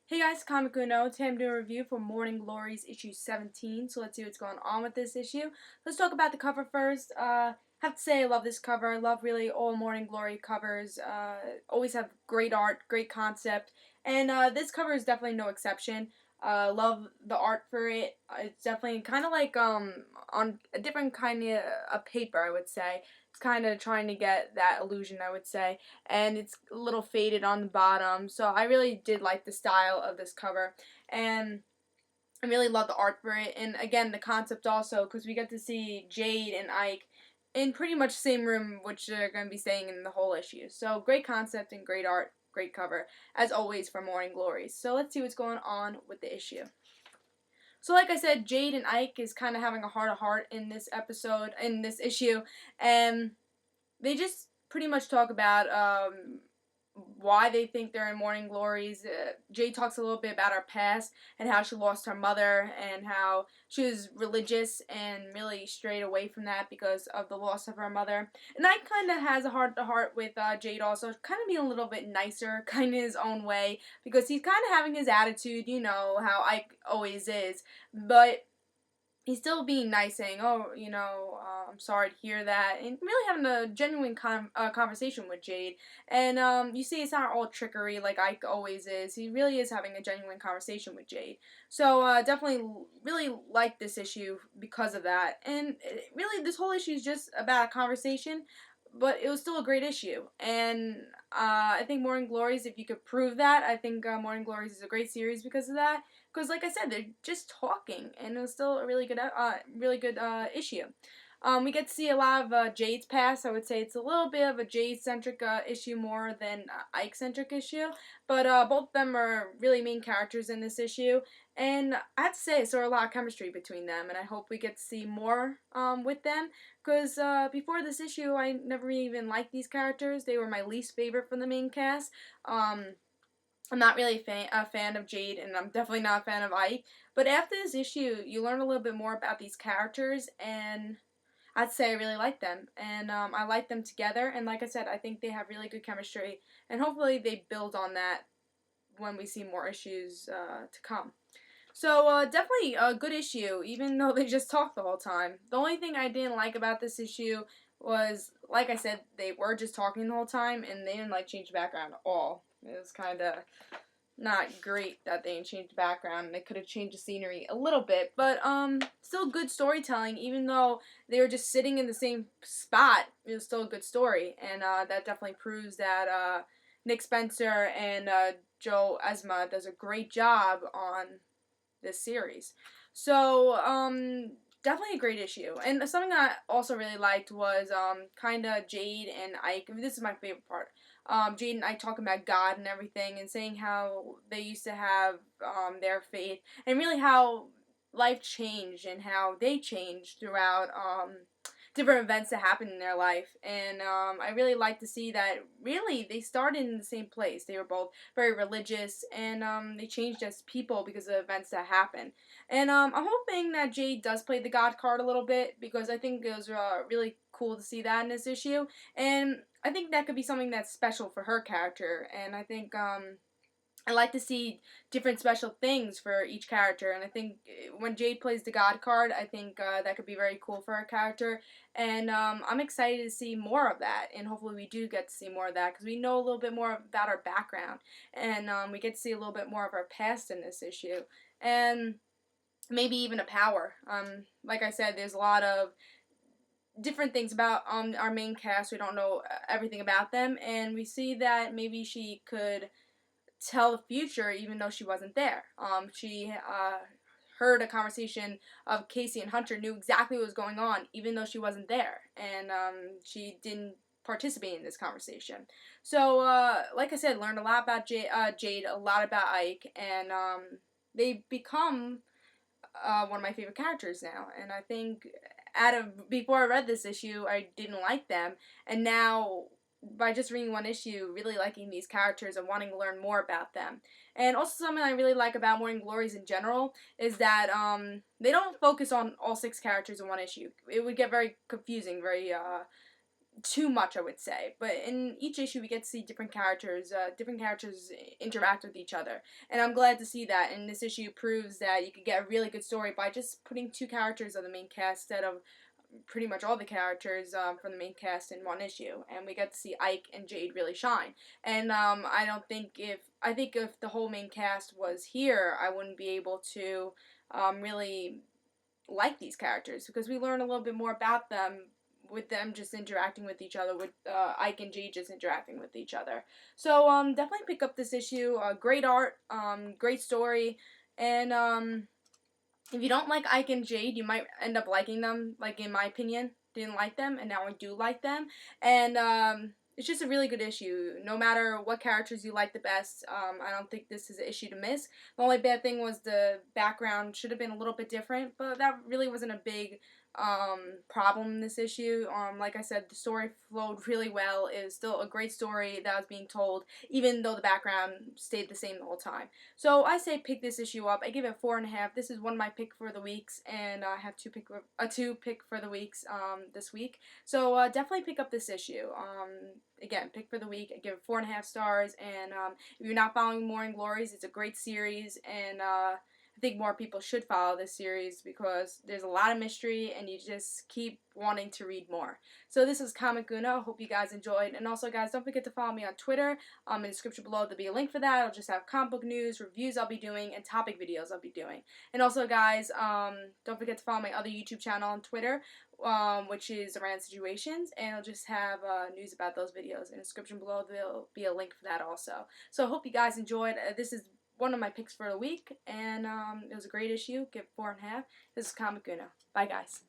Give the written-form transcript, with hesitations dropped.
Hey guys, Comic Uno. Today I'm doing a review for Morning Glories issue 17. So let's see what's going on with this issue. Let's talk about the cover first. Have to say I love this cover. I love really all Morning Glory covers. Always have great art, great concept, and this cover is definitely no exception. Love the art for it. It's definitely kind of like on a different kind of paper, I would say. It's kind of trying to get that illusion, I would say, and it's a little faded on the bottom. So I really did like the style of this cover, and I really love the art for it. And again, the concept also, because we get to see Jade and Ike in pretty much the same room, which they're going to be staying in the whole issue. So great concept and great art, great cover, as always for Morning Glories. So let's see what's going on with the issue. So like I said, Jade and Ike is kind of having a heart-to-heart in this episode, in this issue, and they just pretty much talk about why they think they're in Morning Glories. Jade talks a little bit about her past and how she lost her mother and how she was religious and really strayed away from that because of the loss of her mother. And Ike kind of has a heart-to-heart with Jade also, kind of being a little bit nicer, kind of his own way, because he's kind of having his attitude, you know, how Ike always is. But he's still being nice, saying, "Oh, I'm sorry to hear that," and really having a genuine conversation with Jade. And you see, it's not all trickery like Ike always is. He really is having a genuine conversation with Jade. So definitely, really like this issue because of that. And really, this whole issue is just about a conversation. But it was still a great issue, and I think Morning Glories, if you could prove that, I think Morning Glories is a great series because of that. Because, like I said, they're just talking, and it was still a really good issue. We get to see a lot of Jade's past. I would say it's a little bit of a Jade-centric issue more than Ike-centric issue, but both of them are really main characters in this issue, and I have to say, there's a lot of chemistry between them, and I hope we get to see more with them, because before this issue, I never even liked these characters. They were my least favorite from the main cast. I'm not really a fan of Jade, and I'm definitely not a fan of Ike. But after this issue, you learn a little bit more about these characters, and I'd say I really like them. And I like them together, and like I said, I think they have really good chemistry, and hopefully they build on that when we see more issues to come. So definitely a good issue, even though they just talk the whole time. The only thing I didn't like about this issue was, like I said, they were just talking the whole time, and they didn't like change the background at all. It was kind of not great that they didn't change the background, and they could have changed the scenery a little bit, but still good storytelling. Even though they were just sitting in the same spot, it was still a good story, and that definitely proves that Nick Spencer and Joe Esma does a great job on this series. So definitely a great issue. And something I also really liked was kind of Jade and Ike. I mean, this is my favorite part. Jade and Ike talking about God and everything, and saying how they used to have their faith, and really how life changed and how they changed throughout different events that happened in their life. And I really like to see that really they started in the same place. They were both very religious, and they changed as people because of events that happened. And I'm hoping that Jade does play the God card a little bit, because I think it was really cool to see that in this issue. And I think that could be something that's special for her character. And I think I like to see different special things for each character, and I think when Jade plays the God card, I think that could be very cool for her character, and I'm excited to see more of that, and hopefully we do get to see more of that, because we know a little bit more about her background, and we get to see a little bit more of her past in this issue, and maybe even a power. Like I said, there's a lot of different things about our main cast. We don't know everything about them, and we see that maybe she could tell the future even though she wasn't there. She heard a conversation of Casey and Hunter, knew exactly what was going on even though she wasn't there, and she didn't participate in this conversation. So, like I said, learned a lot about Jade, a lot about Ike, and they become one of my favorite characters now. And I think before I read this issue, I didn't like them, and now by just reading one issue, really liking these characters and wanting to learn more about them. And also something I really like about Morning Glories in general is that they don't focus on all 6 characters in one issue. It would get very confusing, very too much, I would say. But in each issue, we get to see different characters interact with each other, and I'm glad to see that. And this issue proves that you could get a really good story by just putting two characters of the main cast instead of pretty much all the characters from the main cast in one issue, and we get to see Ike and Jade really shine. And I think if the whole main cast was here, I wouldn't be able to really like these characters because we learn a little bit more about them with them just interacting with each other, with Ike and Jade just interacting with each other. So definitely pick up this issue. Great art, great story, and if you don't like Ike and Jade, you might end up liking them. Like in my opinion, didn't like them, and now I do like them. And it's just a really good issue. No matter what characters you like the best, I don't think this is an issue to miss. The only bad thing was the background should have been a little bit different, but that really wasn't a big problem in this issue. Like I said, the story flowed really well. It was still a great story that was being told, even though the background stayed the same the whole time. So I say pick this issue up. I give it 4.5. This is one of my pick for the weeks, and I have two pick for the weeks this week. So definitely pick up this issue. Again, pick for the week. I give it 4.5 stars. And if you're not following Morning Glories, it's a great series, and I think more people should follow this series because there's a lot of mystery and you just keep wanting to read more. So this is Comic Uno. Hope you guys enjoyed. And also, guys, don't forget to follow me on Twitter. In the description below, there'll be a link for that. I'll just have comic book news, reviews I'll be doing, and topic videos I'll be doing. And also, guys, don't forget to follow my other YouTube channel on Twitter, which is Around Situations. And I'll just have news about those videos. In the description below, there'll be a link for that also. So I hope you guys enjoyed. This is one of my picks for the week, and it was a great issue. Give it 4.5. This is Comic Uno. Bye, guys.